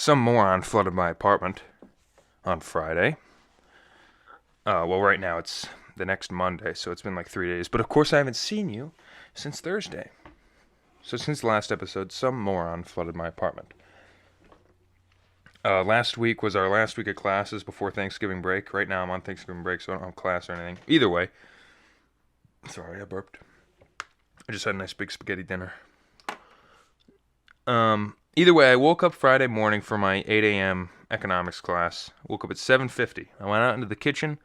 Some moron flooded my apartment on Friday. Well, right now it's the next Monday, so it's been like 3 days. But of course, I haven't seen you since Thursday. So since the last episode, some moron flooded my apartment. Last week was our last week of classes before Thanksgiving break. Right now I'm on Thanksgiving break, so I don't have class or anything. Either way, sorry, I burped. I just had a nice big spaghetti dinner. Either way, I woke up Friday morning for my 8 a.m. economics class. Woke up at 7:50. I went out into the kitchen.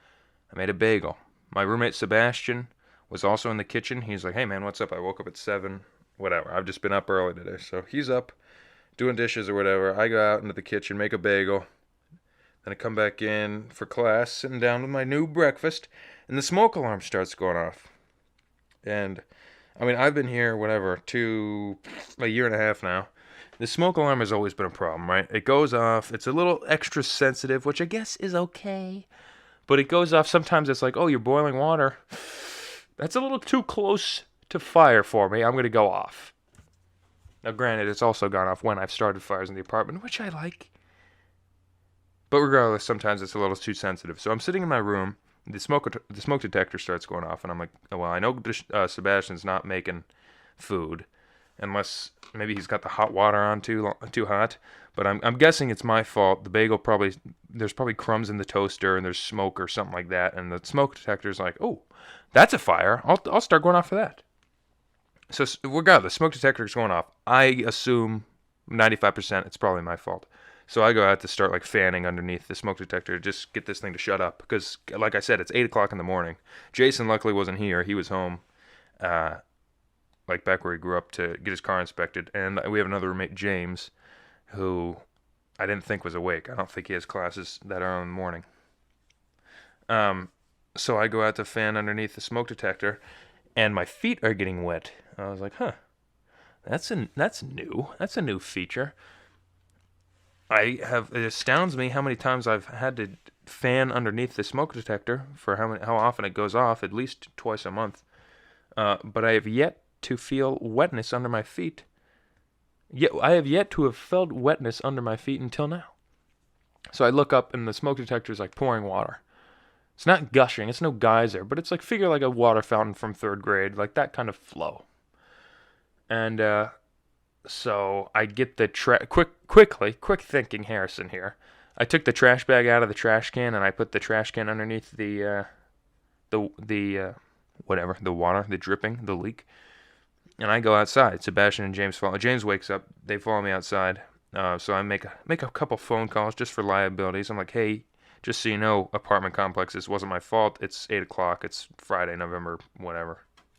I made a bagel. My roommate Sebastian was also in the kitchen. He's like, "Hey man, what's up?" I woke up at 7. Whatever. I've just been up early today, so he's up doing dishes or whatever. I go out into the kitchen, make a bagel. Then I come back in for class, sitting down with my new breakfast, and the smoke alarm starts going off. And I mean, I've been here, whatever, a year and a half now. The smoke alarm has always been a problem, right? It goes off. It's a little extra sensitive, which I guess is okay. But it goes off. Sometimes it's like, oh, you're boiling water. That's a little too close to fire for me. I'm going to go off. Now, granted, it's also gone off when I've started fires in the apartment, which I like. But regardless, sometimes it's a little too sensitive. So I'm sitting in my room. The smoke detector starts going off, and I'm like, oh, well, I know Sebastian's not making food, unless maybe he's got the hot water on too hot. But I'm guessing it's my fault. The bagel there's probably crumbs in the toaster, and there's smoke or something like that. And the smoke detector's like, oh, that's a fire. I'll start going off for that. So regardless, smoke detector's going off. I assume 95% it's probably my fault. So I go out to start like fanning underneath the smoke detector to just get this thing to shut up. Because, like I said, it's 8 o'clock in the morning. Jason luckily wasn't here. He was home, like back where he grew up, to get his car inspected. And we have another roommate, James, who I didn't think was awake. I don't think he has classes that early in the morning. So I go out to fan underneath the smoke detector, and my feet are getting wet. I was like, huh, that's new. That's a new feature. It astounds me how many times I've had to fan underneath the smoke detector for how often it goes off, at least twice a month. But I have yet to feel wetness under my feet. I have yet to have felt wetness under my feet until now. So I look up and the smoke detector is like pouring water. It's not gushing, it's no geyser, but it's like, figure like a water fountain from 3rd grade, like that kind of flow. And so I get the quick thinking Harrison here. I took the trash bag out of the trash can and I put the trash can underneath the water, the dripping, the leak. And I go outside. Sebastian and James follow. James wakes up. They follow me outside. So I make a couple phone calls just for liabilities. I'm like, hey, just so you know, apartment complex, this wasn't my fault. It's 8 o'clock. It's Friday, November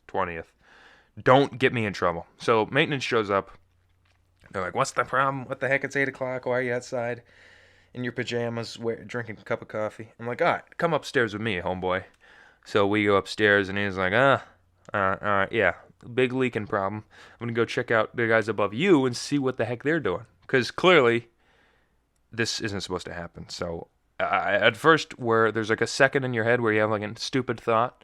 20th. Don't get me in trouble. So maintenance shows up. They're like, what's the problem? What the heck? It's 8 o'clock. Why are you outside in your pajamas drinking a cup of coffee? I'm like, all right, come upstairs with me, homeboy. So we go upstairs, and he's like, yeah, big leaking problem. I'm going to go check out the guys above you and see what the heck they're doing. Because clearly, this isn't supposed to happen. So at first, where there's like a second in your head where you have like a stupid thought.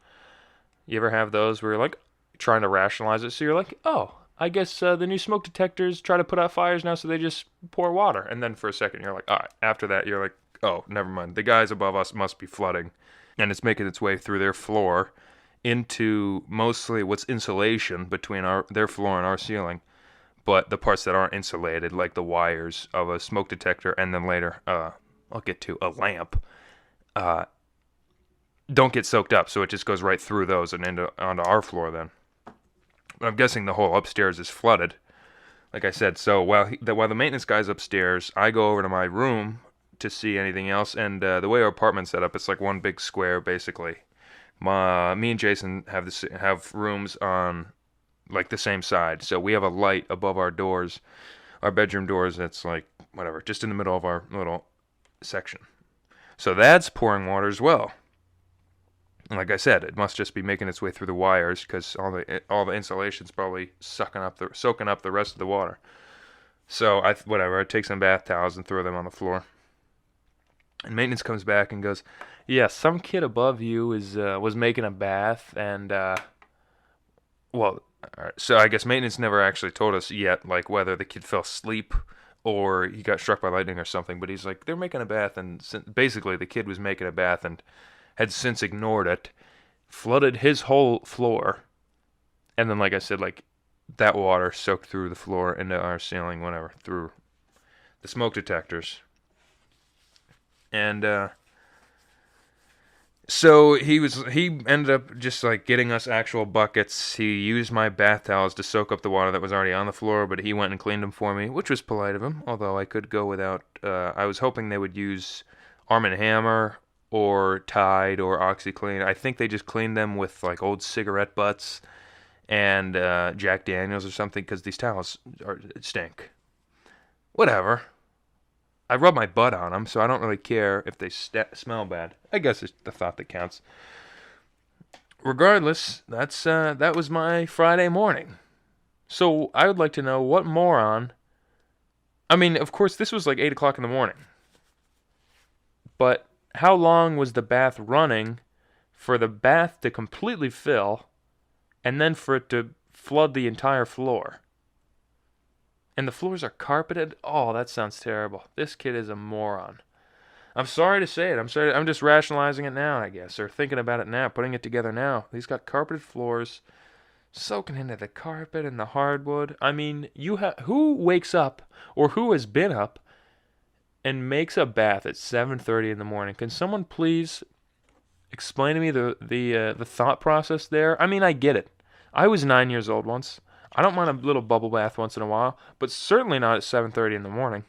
You ever have those where you're like trying to rationalize it? So you're like, oh, I guess the new smoke detectors try to put out fires now, so they just pour water. And then for a second, you're like, all right. After that, you're like, oh, never mind. The guys above us must be flooding. And it's making its way through their floor into mostly what's insulation between their floor and our ceiling. But the parts that aren't insulated, like the wires of a smoke detector, and then later, I'll get to a lamp, don't get soaked up. So it just goes right through those and onto our floor then. I'm guessing the whole upstairs is flooded, like I said. So while the maintenance guy's upstairs, I go over to my room to see anything else. And the way our apartment's set up, it's like one big square, basically. Me and Jason have rooms on like the same side. So we have a light above our doors, our bedroom doors. That's like whatever, just in the middle of our little section. So that's pouring water as well. Like I said, it must just be making its way through the wires because all the insulation's probably soaking up the rest of the water. So I take some bath towels and throw them on the floor. And maintenance comes back and goes, "Yeah, some kid above you was making a bath and well, so I guess maintenance never actually told us yet, like whether the kid fell asleep or he got struck by lightning or something. But he's like, they're making a bath, and basically the kid was making a bath and had since ignored it, flooded his whole floor, and then, like I said, like that water soaked through the floor into our ceiling, whatever, through the smoke detectors. And so he ended up just like getting us actual buckets. He used my bath towels to soak up the water that was already on the floor, but he went and cleaned them for me, which was polite of him, although I could go without. I was hoping they would use Arm & Hammer or Tide or OxyClean. I think they just cleaned them with like old cigarette butts and Jack Daniels or something, because these towels stink. Whatever. I rub my butt on them, so I don't really care if they smell bad. I guess it's the thought that counts. Regardless, that was my Friday morning. So I would like to know what moron... I mean, of course, this was like 8 o'clock in the morning. But how long was the bath running for the bath to completely fill and then for it to flood the entire floor? And the floors are carpeted? Oh, that sounds terrible. This kid is a moron. I'm sorry to say it. I'm just rationalizing it now, I guess, or thinking about it now, putting it together now. He's got carpeted floors, soaking into the carpet and the hardwood. I mean, who wakes up, or who has been up, and makes a bath at 7:30 in the morning? Can someone please explain to me the thought process there? I mean, I get it. I was 9 years old once. I don't mind a little bubble bath once in a while, but certainly not at 7:30 in the morning.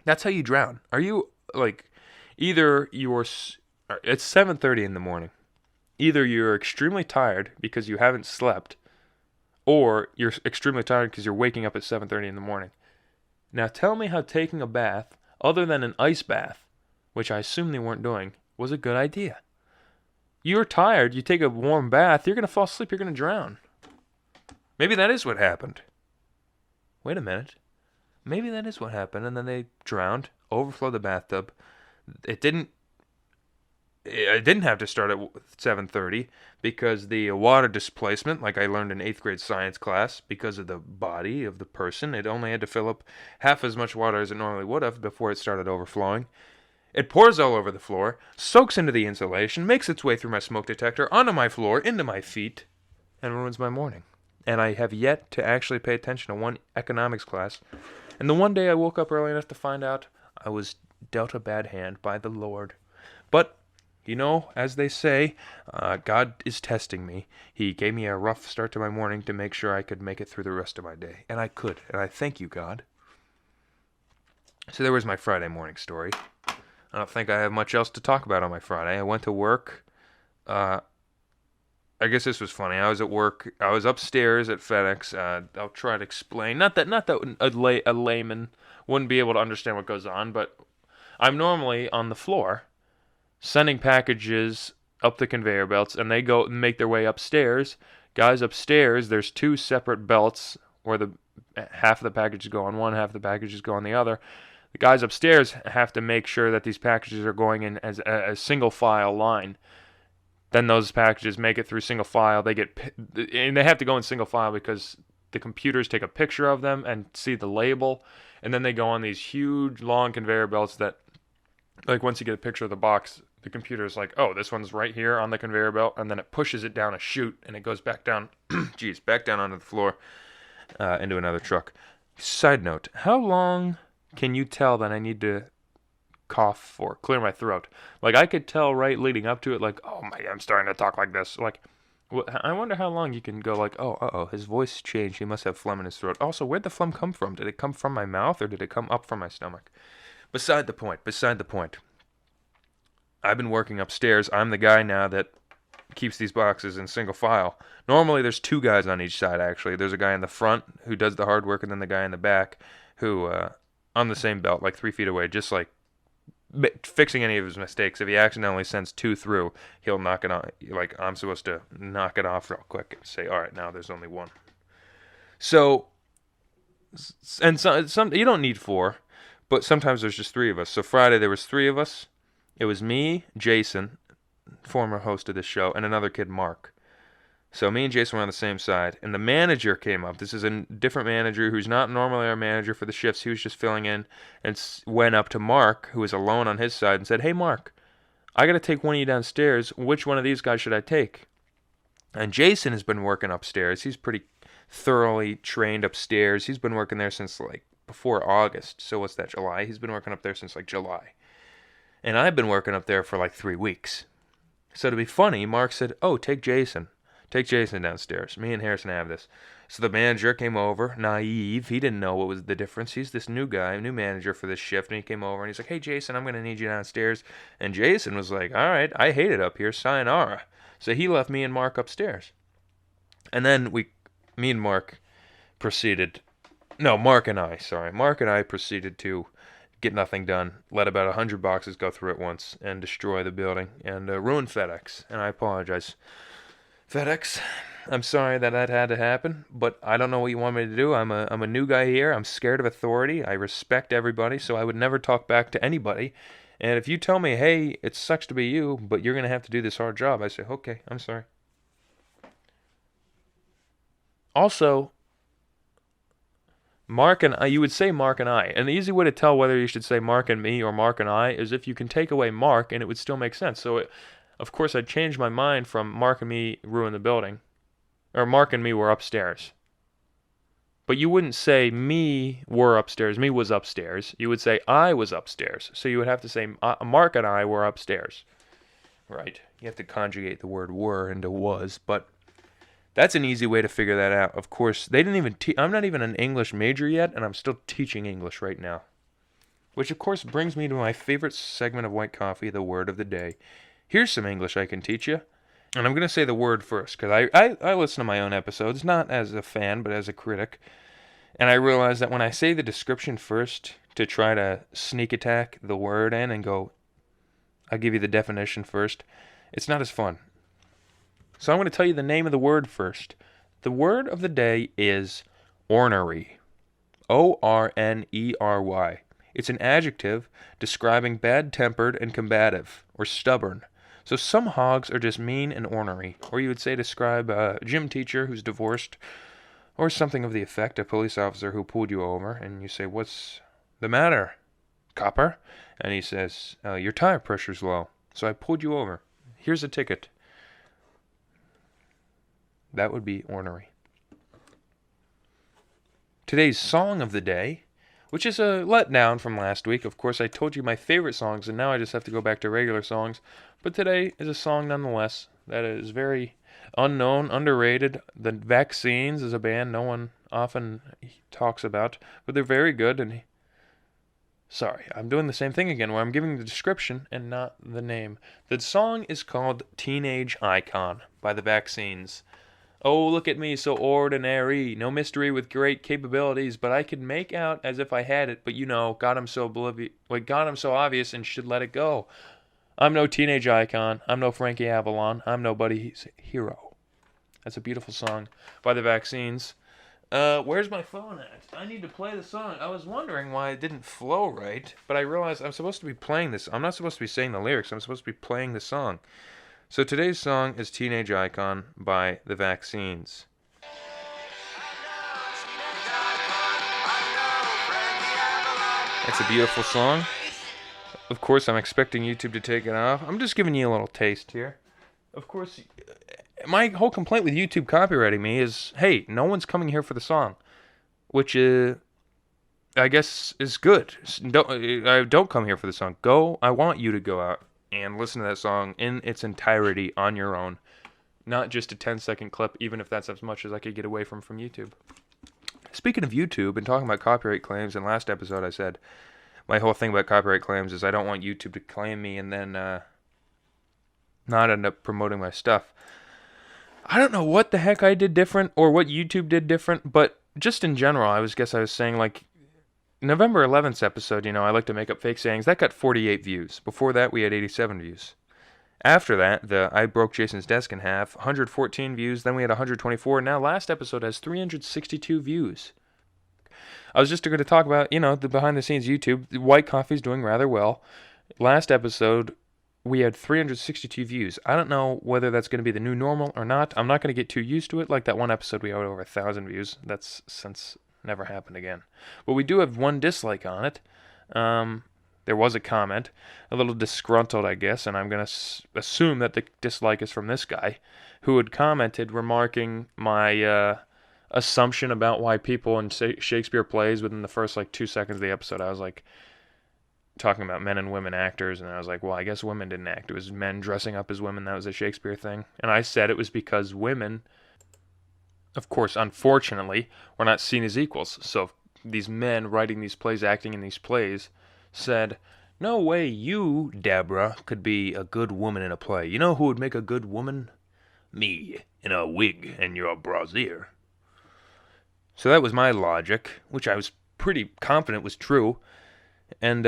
That's how you drown. Are you, like, it's 7:30 in the morning. Either you're extremely tired because you haven't slept, or you're extremely tired because you're waking up at 7:30 in the morning. Now tell me how taking a bath, other than an ice bath, which I assume they weren't doing, was a good idea. You're tired, you take a warm bath, you're going to fall asleep, you're going to drown. Maybe that is what happened. Wait a minute. Maybe that is what happened, and then they drowned, overflowed the bathtub. It didn't have to start at 7:30 because the water displacement, like I learned in 8th grade science class, because of the body of the person, it only had to fill up half as much water as it normally would have before it started overflowing. It pours all over the floor, soaks into the insulation, makes its way through my smoke detector, onto my floor, into my feet, and ruins my morning. And I have yet to actually pay attention to one economics class. And the one day I woke up early enough to find out I was dealt a bad hand by the Lord. But, you know, as they say, God is testing me. He gave me a rough start to my morning to make sure I could make it through the rest of my day. And I could. And I thank you, God. So there was my Friday morning story. I don't think I have much else to talk about on my Friday. I went to work. I guess this was funny. I was at work. I was upstairs at FedEx. I'll try to explain. Not that a layman wouldn't be able to understand what goes on, but I'm normally on the floor sending packages up the conveyor belts, and they go and make their way upstairs. Guys upstairs, there's 2 separate belts where the half of the packages go on one, half of the packages go on the other. The guys upstairs have to make sure that these packages are going in as a single file line. Then those packages make it through single file. And they have to go in single file because the computers take a picture of them and see the label, and then they go on these huge, long conveyor belts that, like, once you get a picture of the box, the computer is like, oh, this one's right here on the conveyor belt, and then it pushes it down a chute, and it goes back down, back down onto the floor into another truck. Side note, how long can you tell that I need to cough or clear my throat? Like, I could tell right leading up to it, like, oh my, I'm starting to talk like this. Like, I wonder how long you can go like, oh, his voice changed. He must have phlegm in his throat. Also, where'd the phlegm come from? Did it come from my mouth or did it come up from my stomach? Beside the point. I've been working upstairs. I'm the guy now that keeps these boxes in single file. Normally, there's 2 guys on each side, actually. There's a guy in the front who does the hard work, and then the guy in the back who, on the same belt, like 3 feet away, just like fixing any of his mistakes. If he accidentally sends 2 through, he'll knock it off. Like, I'm supposed to knock it off real quick and say, all right, now there's only 1. So, and some you don't need 4, but sometimes there's just 3 of us. So Friday there was 3 of us. It was me, Jason, former host of this show, and another kid, Mark. So me and Jason were on the same side, and the manager came up. This is a different manager who's not normally our manager for the shifts. He was just filling in, and went up to Mark, who was alone on his side, and said, "Hey, Mark, I got to take one of you downstairs. Which one of these guys should I take?" And Jason has been working upstairs. He's pretty thoroughly trained upstairs. He's been working there since like before August. So what's that, July? He's been working up there since like July. And I've been working up there for like 3 weeks. So to be funny, Mark said, "Oh, take Jason. Take Jason downstairs. Me and Harrison have this." So the manager came over, naive. He didn't know what was the difference. He's this new guy, new manager for this shift. And he came over and he's like, "Hey, Jason, I'm going to need you downstairs." And Jason was like, "All right, I hate it up here. Sayonara." So he left me and Mark upstairs. And then me and Mark proceeded, no, Mark and I proceeded to get nothing done, let about 100 boxes go through at once, and destroy the building, and ruin FedEx. And I apologize. FedEx, I'm sorry that had to happen, but I don't know what you want me to do. I'm a new guy here. I'm scared of authority. I respect everybody, so I would never talk back to anybody. And if you tell me, "Hey, it sucks to be you, but you're going to have to do this hard job," I say, "Okay, I'm sorry." Also, Mark and I, you would say Mark and I. And the easy way to tell whether you should say Mark and me or Mark and I is if you can take away Mark and it would still make sense. So, of course, I'd change my mind from Mark and me ruined the building, or Mark and me were upstairs. But you wouldn't say me were upstairs, me was upstairs. You would say I was upstairs. So you would have to say Mark and I were upstairs. Right. You have to conjugate the word were into was, but that's an easy way to figure that out. Of course, they didn't even I'm not even an English major yet, and I'm still teaching English right now. Which, of course, brings me to my favorite segment of White Coffee, the word of the day. Here's some English I can teach you. And I'm going to say the word first, because I listen to my own episodes, not as a fan, but as a critic. And I realize that when I say the description first to try to sneak attack the word in and go, I'll give you the definition first, it's not as fun. So I'm going to tell you the name of the word first. The word of the day is ornery. O-R-N-E-R-Y. It's an adjective describing bad-tempered and combative, or stubborn. So some hogs are just mean and ornery. Or you would say describe a gym teacher who's divorced, or something of the effect, a police officer who pulled you over, and you say, "What's the matter, copper?" And he says, "Your tire pressure's low, so I pulled you over. Here's a ticket." That would be ornery. Today's song of the day, which is a letdown from last week. Of course, I told you my favorite songs, and now I just have to go back to regular songs. But today is a song nonetheless that is very unknown, underrated. The Vaccines is a band no one often talks about, but they're very good. And sorry, I'm doing the same thing again where I'm giving the description and not the name. The song is called Teenage Icon by the Vaccines. Oh, look at me, so ordinary, no mystery with great capabilities, but I could make out as if I had it, but you know, God, I'm so obvious and should let it go. I'm no teenage icon, I'm no Frankie Avalon, I'm nobody's hero. That's a beautiful song by the Vaccines. Where's my phone at? I need to play the song. I was wondering why it didn't flow right, but I realized I'm supposed to be playing this. I'm not supposed to be saying the lyrics, I'm supposed to be playing the song. So today's song is Teenage Icon by the Vaccines. It's a beautiful song. Of course, I'm expecting YouTube to take it off. I'm just giving you a little taste here. Of course, my whole complaint with YouTube copywriting me is, hey, no one's coming here for the song. Which, I guess, is good. Don't come here for the song. I want you to go out and listen to that song in its entirety on your own. Not just a 10-second clip, even if that's as much as I could get away from YouTube. Speaking of YouTube and talking about copyright claims, in last episode I said my whole thing about copyright claims is I don't want YouTube to claim me and then not end up promoting my stuff. I don't know what the heck I did different or what YouTube did different, but just in general, I was saying, like, November 11th episode, I like to make up fake sayings. That got 48 views. Before that, we had 87 views. After that, I broke Jason's desk in half, 114 views. Then we had 124. Now, last episode has 362 views. I was just going to talk about, the behind-the-scenes YouTube. White Coffee's doing rather well. Last episode, we had 362 views. I don't know whether that's going to be the new normal or not. I'm not going to get too used to it. Like that one episode, we had over 1,000 views. That's since never happened again. But we do have one dislike on it. There was a comment, a little disgruntled, I guess, and I'm going to assume that the dislike is from this guy, who had commented remarking my assumption about why people in Shakespeare plays within the first 2 seconds of the episode. I was like, talking about men and women actors, and I was like, well, I guess women didn't act. It was men dressing up as women. That was a Shakespeare thing. And I said it was because women, of course, unfortunately, were not seen as equals. So these men writing these plays, acting in these plays, said, no way you, Deborah, could be a good woman in a play. You know who would make a good woman? Me, in a wig and your brassiere. So that was my logic, which I was pretty confident was true. And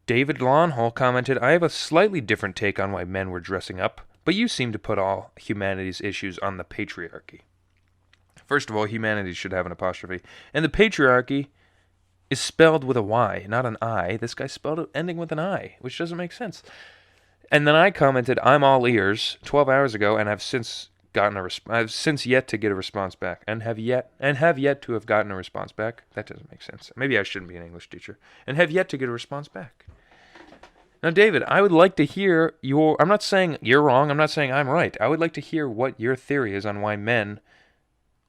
David Lawnhall commented, I have a slightly different take on why men were dressing up, but you seem to put all humanity's issues on the patriarchy. First of all, humanity should have an apostrophe. And the patriarchy is spelled with a Y, not an I. This guy spelled it ending with an I, which doesn't make sense. And then I commented, I'm all ears, 12 hours ago, and I've since yet to get a response back, and have yet to have gotten a response back. That doesn't make sense. Maybe I shouldn't be an English teacher. And have yet to get a response back. Now, David, I would like to hear I'm not saying you're wrong. I'm not saying I'm right. I would like to hear what your theory is on why men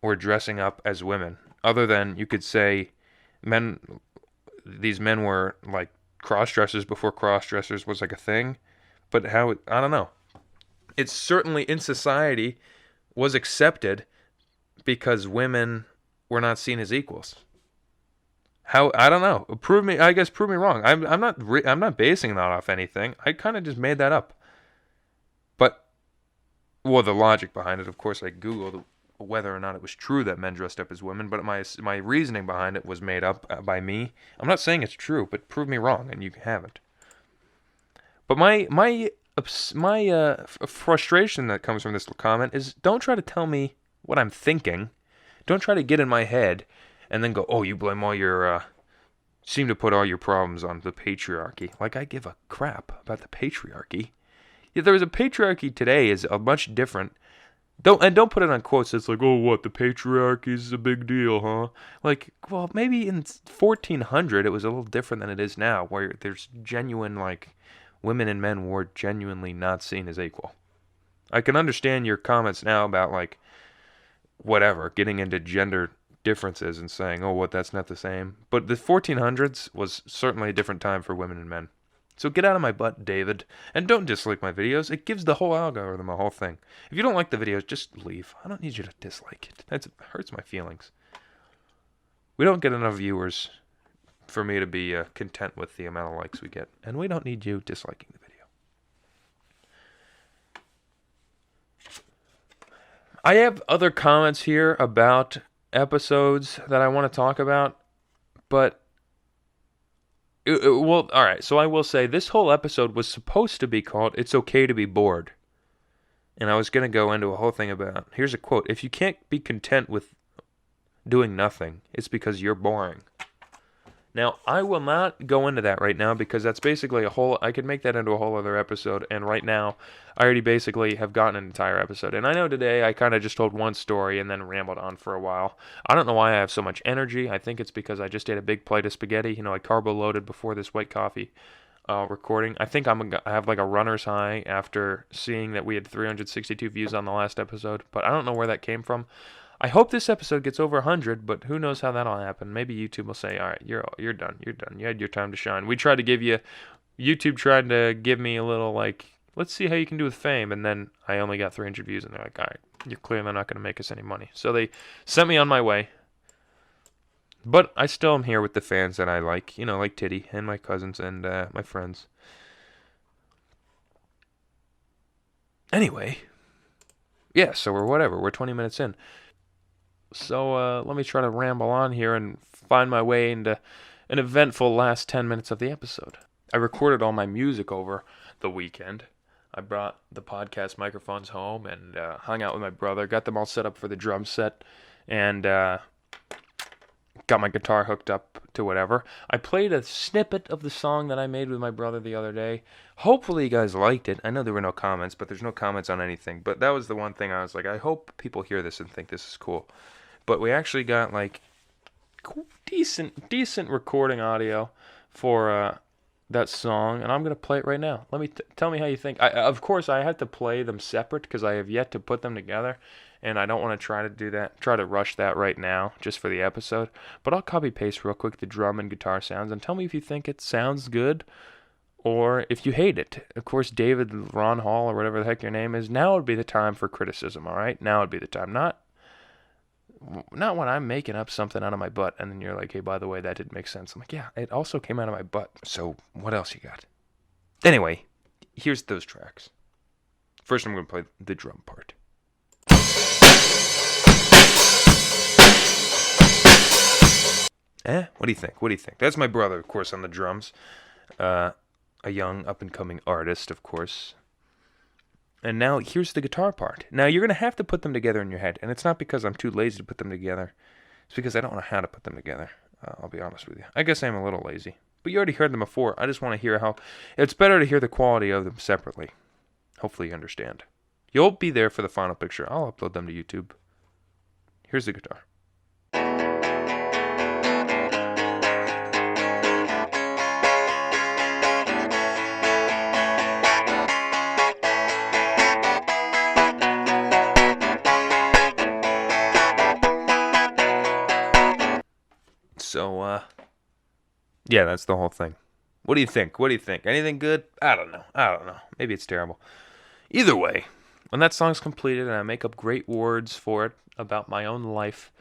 were dressing up as women. Other than you could say these men were like cross-dressers before cross-dressers was like a thing. But I don't know. It's certainly in society was accepted because women were not seen as equals. How? I don't know. Prove me wrong. I'm not basing that off anything. I kind of just made that up. But the logic behind it, of course, I googled whether or not it was true that men dressed up as women, but my reasoning behind it was made up by me. I'm not saying it's true, but prove me wrong, and you haven't. But my frustration that comes from this comment is, don't try to tell me what I'm thinking. Don't try to get in my head and then go, oh, you blame seem to put all your problems on the patriarchy. Like I give a crap about the patriarchy. If there was a patriarchy today is a much different. Don't put it on quotes. It's like, oh, what, the patriarchy is a big deal, huh? Like, well, maybe in 1400 it was a little different than it is now, where there's genuine women and men were genuinely not seen as equal. I can understand your comments now about getting into gender differences and saying, oh, that's not the same. But the 1400s was certainly a different time for women and men. So get out of my butt, David, and don't dislike my videos. It gives the whole algorithm a whole thing. If you don't like the videos, just leave. I don't need you to dislike it. That hurts my feelings. We don't get enough viewers for me to be content with the amount of likes we get. And we don't need you disliking the video. I have other comments here about episodes that I want to talk about, but all right, so I will say this whole episode was supposed to be called It's Okay to Be Bored. And I was going to go into a whole thing about, here's a quote, if you can't be content with doing nothing, it's because you're boring. Now, I will not go into that right now because that's basically I could make that into a whole other episode, and right now, I already basically have gotten an entire episode. And I know today I kind of just told one story and then rambled on for a while. I don't know why I have so much energy. I think it's because I just ate a big plate of spaghetti. I carbo-loaded before this white coffee recording. I think I have a runner's high after seeing that we had 362 views on the last episode, but I don't know where that came from. I hope this episode gets over 100, but who knows how that'll happen. Maybe YouTube will say, all right, you're done. You had your time to shine. YouTube tried to give me a little, let's see how you can do with fame, and then I only got 300 views, and they're like, all right, you're clearly not going to make us any money. So they sent me on my way. But I still am here with the fans that I like, like Titty and my cousins and my friends. Anyway, yeah, so we're 20 minutes in. So let me try to ramble on here and find my way into an eventful last 10 minutes of the episode. I recorded all my music over the weekend. I brought the podcast microphones home and hung out with my brother, got them all set up for the drum set, and got my guitar hooked up to whatever. I played a snippet of the song that I made with my brother the other day. Hopefully you guys liked it. I know there were no comments, but there's no comments on anything. But that was the one thing I was like, I hope people hear this and think this is cool. But we actually got like decent recording audio for that song, and I'm gonna play it right now. Let me tell me how you think. Of course, I had to play them separate because I have yet to put them together, and I don't want to try to rush that right now just for the episode. But I'll copy paste real quick the drum and guitar sounds, and tell me if you think it sounds good or if you hate it. Of course, David Ron Hall or whatever the heck your name is. Now would be the time for criticism. All right, now would be the time. Not when I'm making up something out of my butt and then you're like, hey, by the way, that didn't make sense. I'm like, yeah, it also came out of my butt. So what else you got? Anyway, here's those tracks. First, I'm going to play the drum part. What do you think? What do you think? That's my brother, of course, on the drums. A young, up-and-coming artist, of course. And now here's the guitar part. Now you're going to have to put them together in your head. And it's not because I'm too lazy to put them together. It's because I don't know how to put them together. I'll be honest with you. I guess I'm a little lazy. But you already heard them before. I just want to hear how... It's better to hear the quality of them separately. Hopefully you understand. You'll be there for the final picture. I'll upload them to YouTube. Here's the guitar. So, yeah, that's the whole thing. What do you think? What do you think? Anything good? I don't know. Maybe it's terrible. Either way, when that song's completed and I make up great words for it about my own life,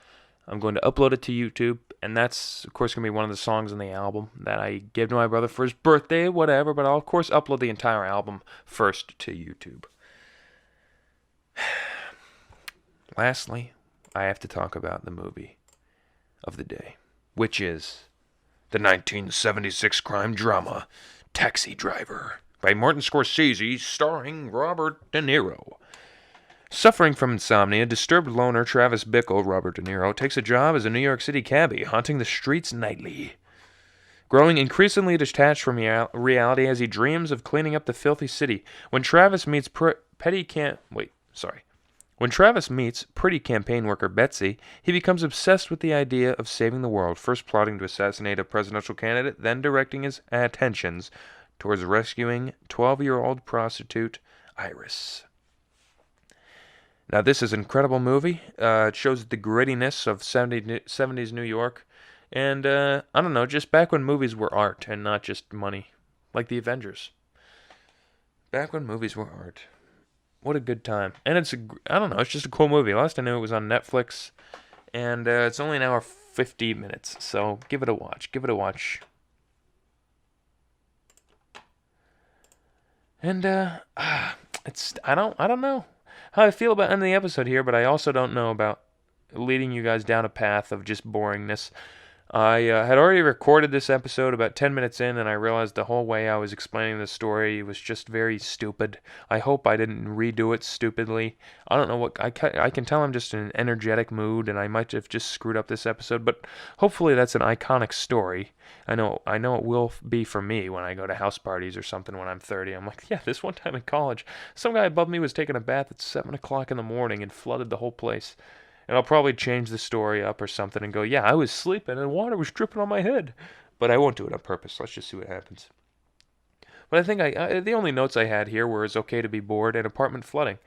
I'm going to upload it to YouTube, and that's, of course, going to be one of the songs on the album that I gave to my brother for his birthday, whatever, but I'll, of course, upload the entire album first to YouTube. Lastly, I have to talk about the movie of the day, which is the 1976 crime drama Taxi Driver by Martin Scorsese, starring Robert De Niro. Suffering from insomnia, disturbed loner Travis Bickle, Robert De Niro, takes a job as a New York City cabbie, haunting the streets nightly. Growing increasingly detached from reality as he dreams of cleaning up the filthy city, when Travis meets pretty campaign worker Betsy, he becomes obsessed with the idea of saving the world, first plotting to assassinate a presidential candidate, then directing his attentions towards rescuing 12-year-old prostitute Iris. Now, this is an incredible movie. It shows the grittiness of 70s New York. And, I don't know, just back when movies were art and not just money. Like The Avengers. Back when movies were art. What a good time. And it's just a cool movie. Last I knew it was on Netflix. And it's only an hour 50 minutes. So give it a watch. And I don't know how I feel about ending the episode here, but I also don't know about leading you guys down a path of just boringness. I had already recorded this episode about 10 minutes in, and I realized the whole way I was explaining the story was just very stupid. I hope I didn't redo it stupidly. I don't know what... I can tell I'm just in an energetic mood, and I might have just screwed up this episode, but hopefully that's an iconic story. I know it will be for me when I go to house parties or something when I'm 30. I'm like, yeah, this one time in college, some guy above me was taking a bath at 7 o'clock in the morning and flooded the whole place. And I'll probably change the story up or something and go, yeah, I was sleeping and water was dripping on my head. But I won't do it on purpose. Let's just see what happens. But I think the only notes I had here were it's okay to be bored and apartment flooding.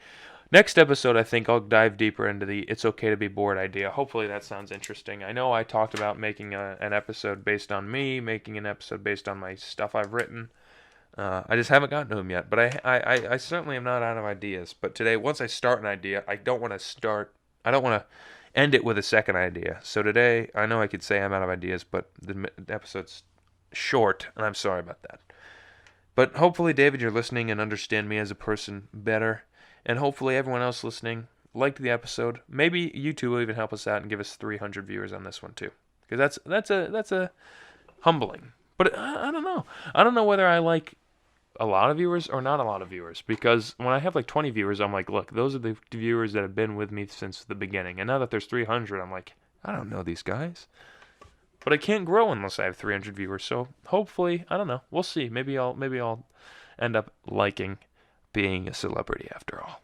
Next episode, I think I'll dive deeper into the it's okay to be bored idea. Hopefully that sounds interesting. I know I talked about making an episode based on me, making an episode based on my stuff I've written. I just haven't gotten to them yet. But I certainly am not out of ideas. But today, once I start an idea, I don't want to end it with a second idea. So today, I know I could say I'm out of ideas, but the episode's short, and I'm sorry about that. But hopefully, David, you're listening and understand me as a person better. And hopefully everyone else listening liked the episode. Maybe you two will even help us out and give us 300 viewers on this one too. Because that's a humbling. But I don't know. I don't know whether I like a lot of viewers or not a lot of viewers, because when I have like 20 viewers, I'm like, look, those are the viewers that have been with me since the beginning, and now that there's 300, I'm like, I don't know these guys. But I can't grow unless I have 300 viewers. So hopefully, I don't know. We'll see. Maybe I'll end up liking being a celebrity after all.